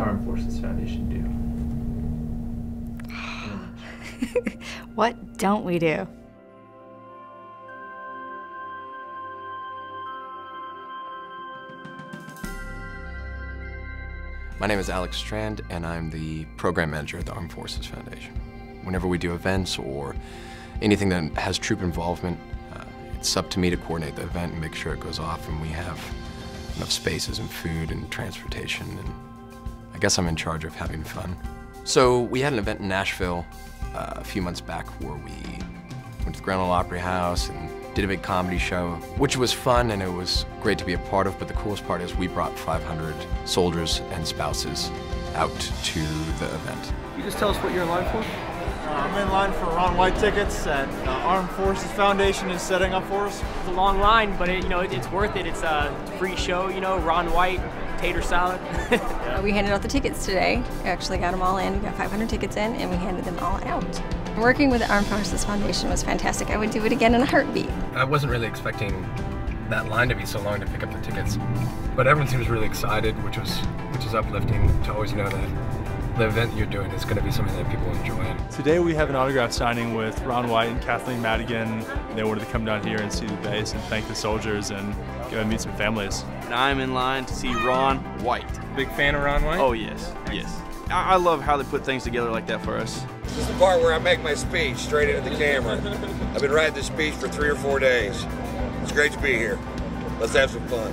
Armed Forces Foundation do? What don't we do? My name is Alex Strand, and I'm the program manager at the Armed Forces Foundation. Whenever we do events or anything that has troop involvement, it's up to me to coordinate the event and make sure it goes off and we have enough spaces and food and transportation, and I guess I'm in charge of having fun. So we had an event in Nashville a few months back where we went to the Grand Ole Opry House and did a big comedy show, which was fun and it was great to be a part of, but the coolest part is we brought 500 soldiers and spouses out to the event. Can you just tell us what you're in line for? I'm in line for Ron White tickets that Armed Forces Foundation is setting up for us. It's a long line, but it's worth it. It's a free show, Ron White, tater salad. We handed out the tickets today. We actually got them all in. We got 500 tickets in, and we handed them all out. Working with the Armed Forces Foundation was fantastic. I would do it again in a heartbeat. I wasn't really expecting that line to be so long to pick up the tickets, but everyone seems really excited, which is uplifting to always know that the event you're doing is going to be something that people enjoy. Today we have an autograph signing with Ron White and Kathleen Madigan. They wanted to come down here and see the base and thank the soldiers and go and meet some families. And I'm in line to see Ron White. Big fan of Ron White? Oh yes, yes. I love how they put things together like that for us. This is the part where I make my speech straight into the camera. I've been writing this speech for 3 or 4 days. It's great to be here. Let's have some fun.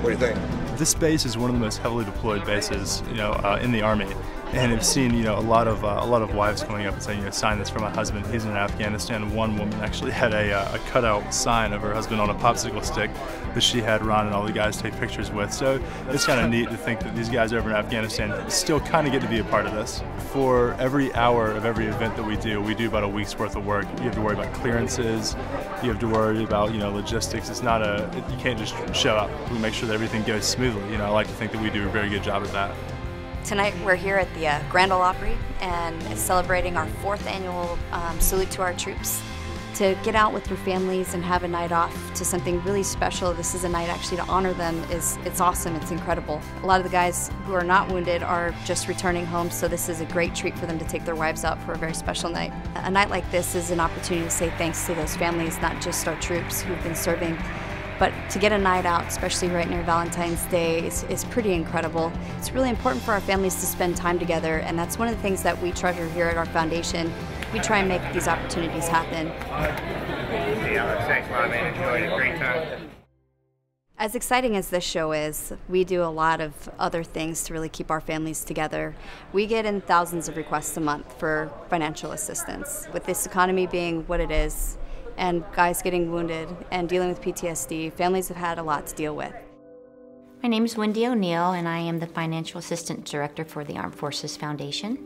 What do you think? This base is one of the most heavily deployed bases, in the Army, and I've seen, a lot of wives coming up and saying, sign this for my husband. He's in Afghanistan. One woman actually had a cutout sign of her husband on a popsicle stick that she had Ron and all the guys take pictures with. So it's kind of neat to think that these guys over in Afghanistan still kind of get to be a part of this. For every hour of every event that we do about a week's worth of work. You have to worry about clearances. You have to worry about, logistics. It's not you can't just show up. We make sure that everything goes smoothly. I like to think that we do a very good job at that. Tonight we're here at the Grand Ole Opry and celebrating our 4th annual salute to our troops. To get out with your families and have a night off to something really special, this is a night actually to honor them, it's awesome, it's incredible. A lot of the guys who are not wounded are just returning home, so this is a great treat for them to take their wives out for a very special night. A night like this is an opportunity to say thanks to those families, not just our troops who've been serving, but to get a night out, especially right near Valentine's Day, is pretty incredible. It's really important for our families to spend time together, and that's one of the things that we treasure here at our foundation. We try and make these opportunities happen. Yeah, thanks, Mom, man. Enjoyed it. Great time. As exciting as this show is, we do a lot of other things to really keep our families together. We get in thousands of requests a month for financial assistance. With this economy being what it is, and guys getting wounded and dealing with PTSD, families have had a lot to deal with. My name is Wendy O'Neill, and I am the Financial Assistant Director for the Armed Forces Foundation.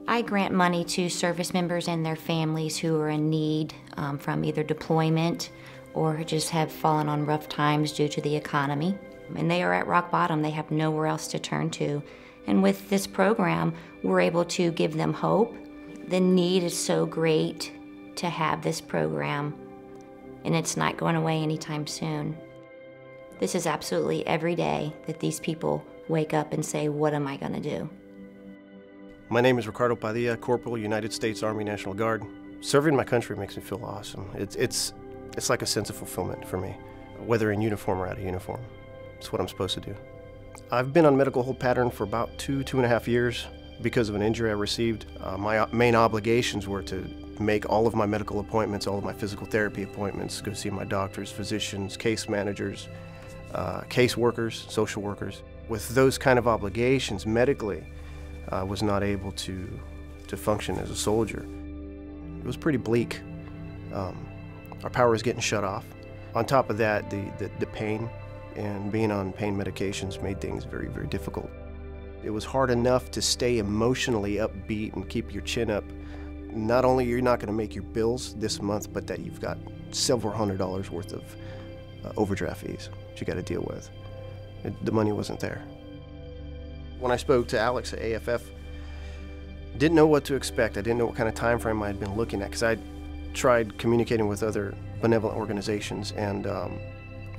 I grant money to service members and their families who are in need from either deployment or just have fallen on rough times due to the economy. And they are at rock bottom. They have nowhere else to turn to. And with this program, we're able to give them hope. The need is so great to have this program, and it's not going away anytime soon. This is absolutely every day that these people wake up and say, what am I going to do? My name is Ricardo Padilla, Corporal, United States Army National Guard. Serving my country makes me feel awesome. It's like a sense of fulfillment for me, whether in uniform or out of uniform. It's what I'm supposed to do. I've been on medical hold pattern for about 2.5 years because of an injury I received. My main obligations were to make all of my medical appointments, all of my physical therapy appointments, go see my doctors, physicians, case managers, case workers, social workers. With those kind of obligations medically, I was not able to function as a soldier. It was pretty bleak. Our power was getting shut off. On top of that, the pain and being on pain medications made things very, very difficult. It was hard enough to stay emotionally upbeat and keep your chin up. Not only you're not going to make your bills this month, but that you've got several $100s worth of overdraft fees that you got to deal with. The money wasn't there. When I spoke to Alex at AFF, didn't know what to expect. I didn't know what kind of time frame I had been looking at, because I tried communicating with other benevolent organizations, and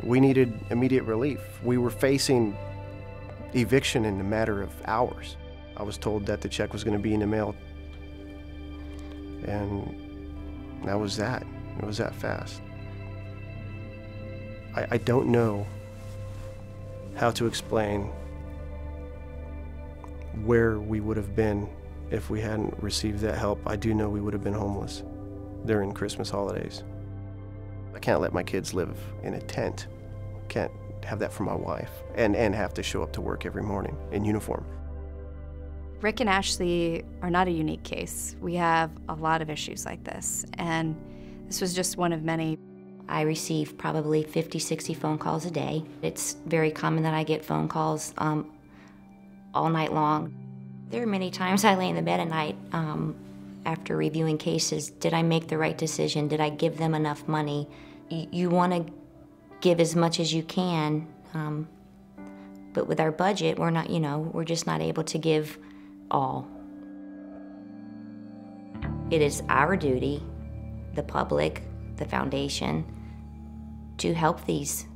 we needed immediate relief. We were facing eviction in a matter of hours. I was told that the check was going to be in the mail, and that was that. It was that fast. I don't know how to explain where we would have been if we hadn't received that help. I do know we would have been homeless during Christmas holidays. I can't let my kids live in a tent. Can't have that for my wife and have to show up to work every morning in uniform. Rick and Ashley are not a unique case. We have a lot of issues like this, and this was just one of many. I receive probably 50, 60 phone calls a day. It's very common that I get phone calls all night long. There are many times I lay in the bed at night after reviewing cases. Did I make the right decision? Did I give them enough money? You want to give as much as you can, but with our budget, we're not, we're just not able to give all. It is our duty, the public, the foundation, to help these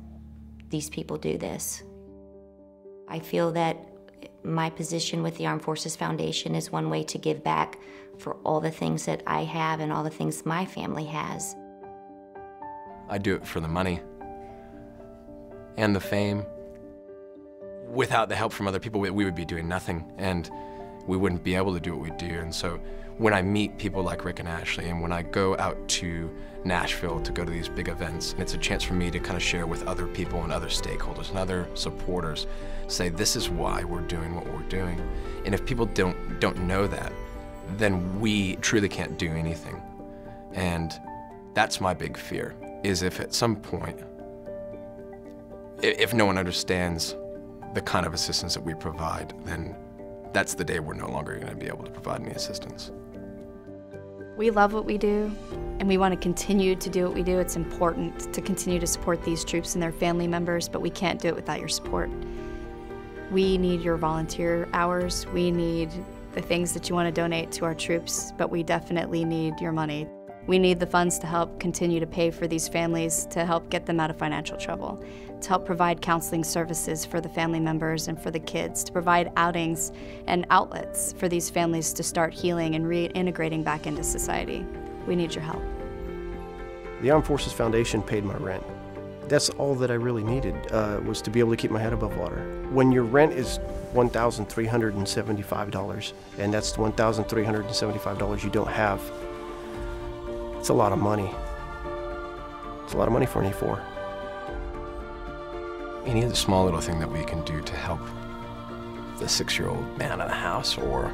people do this. I feel that my position with the Armed Forces Foundation is one way to give back for all the things that I have and all the things my family has. I do it for the money and the fame. Without the help from other people, we would be doing nothing, and we wouldn't be able to do what we do. And so when I meet people like Rick and Ashley, and when I go out to Nashville to go to these big events, it's a chance for me to kind of share with other people and other stakeholders and other supporters, say this is why we're doing what we're doing. And if people don't know that, then we truly can't do anything. And that's my big fear, is if at some point, if no one understands the kind of assistance that we provide, then that's the day we're no longer going to be able to provide any assistance. We love what we do, and we want to continue to do what we do. It's important to continue to support these troops and their family members, but we can't do it without your support. We need your volunteer hours. We need the things that you want to donate to our troops, but we definitely need your money. We need the funds to help continue to pay for these families, to help get them out of financial trouble, to help provide counseling services for the family members and for the kids, to provide outings and outlets for these families to start healing and reintegrating back into society. We need your help. The Armed Forces Foundation paid my rent. That's all that I really needed, was to be able to keep my head above water. When your rent is $1,375, and that's $1,375 you don't have, it's a lot of money. It's a lot of money for an E4. Any other small little thing that we can do to help the 6-year-old man in the house, or,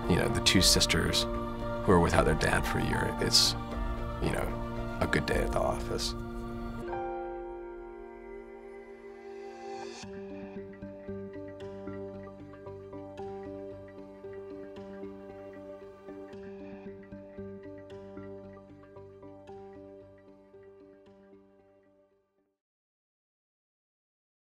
the 2 sisters who are without their dad for a year, it's, a good day at the office.